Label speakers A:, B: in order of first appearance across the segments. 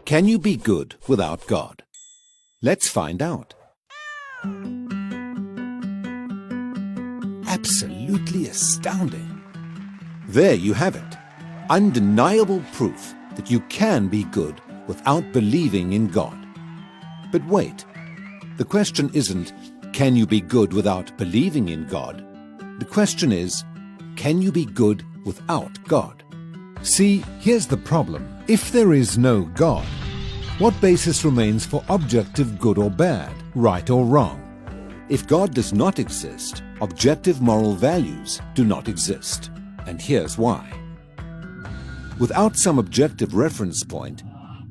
A: Can you be good without God? Let's find out. Absolutely astounding. There you have it. Undeniable proof that you can be good without believing in God. But wait, the question isn't, can you be good without believing in God? The question is, can you be good without God? See, here's the problem. If there is no God, what basis remains for objective good or bad, right or wrong? If God does not exist, objective moral values do not exist. And here's why. Without some objective reference point,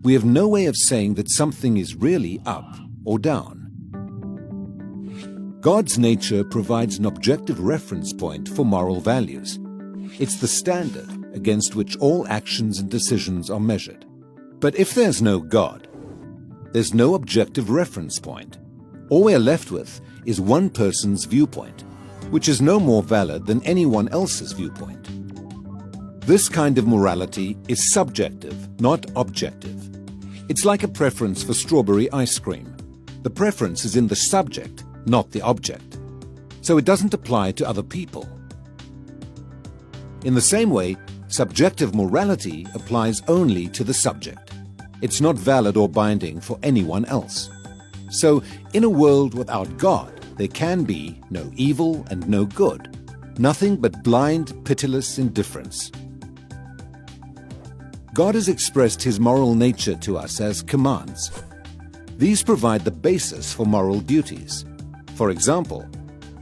A: we have no way of saying that something is really up or down. God's nature provides an objective reference point for moral values. It's the standard against which all actions and decisions are measured. But if there's no God, there's no objective reference point. All we're left with is one person's viewpoint, which is no more valid than anyone else's viewpoint. This kind of morality is subjective, not objective. It's like a preference for strawberry ice cream. The preference is in the subject, not the object. So it doesn't apply to other people. In the same way, subjective morality applies only to the subject. It's not valid or binding for anyone else. So, in a world without God, there can be no evil and no good, nothing but blind, pitiless indifference. God has expressed his moral nature to us as commands. These provide the basis for moral duties. For example,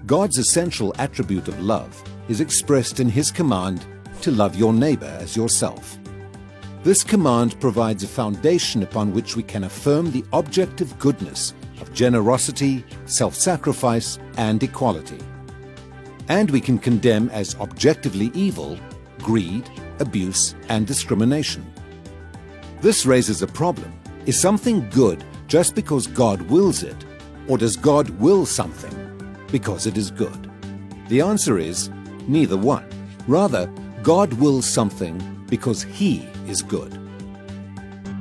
A: God's essential attribute of love is expressed in his command to love your neighbor as yourself. This command provides a foundation upon which we can affirm the objective goodness of generosity, self-sacrifice, and equality. And we can condemn as objectively evil greed, abuse, and discrimination. This raises a problem. Is something good just because God wills it, or does God will something because it is good? The answer is neither one. Rather, God wills something because he is good.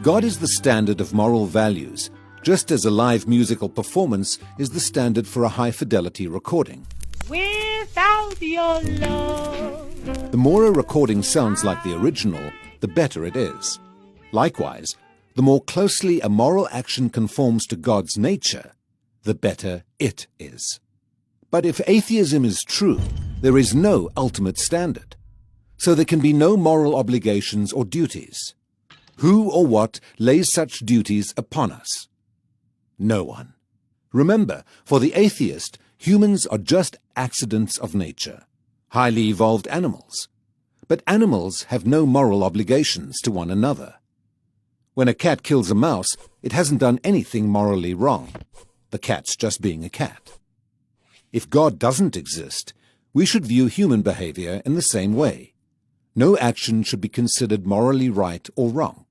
A: God is the standard of moral values, just as a live musical performance is the standard for a high-fidelity recording.
B: Without your love.
A: The more a recording sounds like the original, the better it is. Likewise, the more closely a moral action conforms to God's nature, the better it is. But if atheism is true, there is no ultimate standard. So there can be no moral obligations or duties. Who or what lays such duties upon us? No one. Remember, for the atheist, humans are just accidents of nature, highly evolved animals. But animals have no moral obligations to one another. When a cat kills a mouse, it hasn't done anything morally wrong. The cat's just being a cat. If God doesn't exist, we should view human behavior in the same way. No action should be considered morally right or wrong.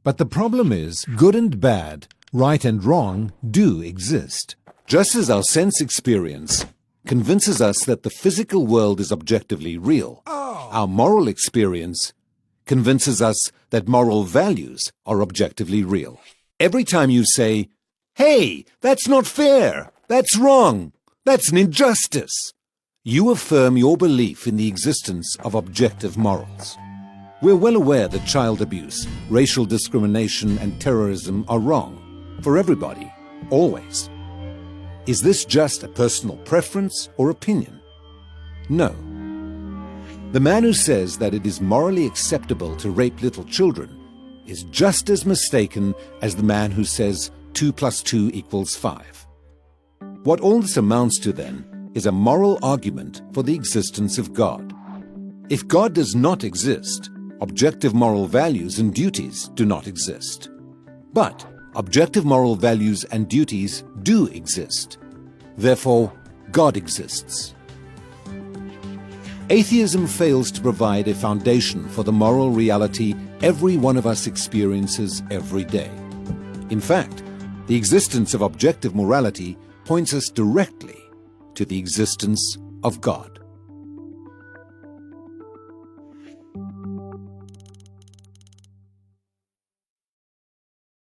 A: But the problem is, good and bad, right and wrong, do exist. Just as our sense experience convinces us that the physical world is objectively real, our moral experience convinces us that moral values are objectively real. Every time you say, "Hey, that's not fair, that's wrong, that's an injustice," you affirm your belief in the existence of objective morals. We're well aware that child abuse, racial discrimination, and terrorism are wrong for everybody, always. Is this just a personal preference or opinion? No. The man who says that it is morally acceptable to rape little children is just as mistaken as the man who says 2 + 2 = 5. What all this amounts to, then, is a moral argument for the existence of God. If God does not exist, objective moral values and duties do not exist. But objective moral values and duties do exist. Therefore, God exists. Atheism fails to provide a foundation for the moral reality every one of us experiences every day. In fact, the existence of objective morality points us directly to the existence of God.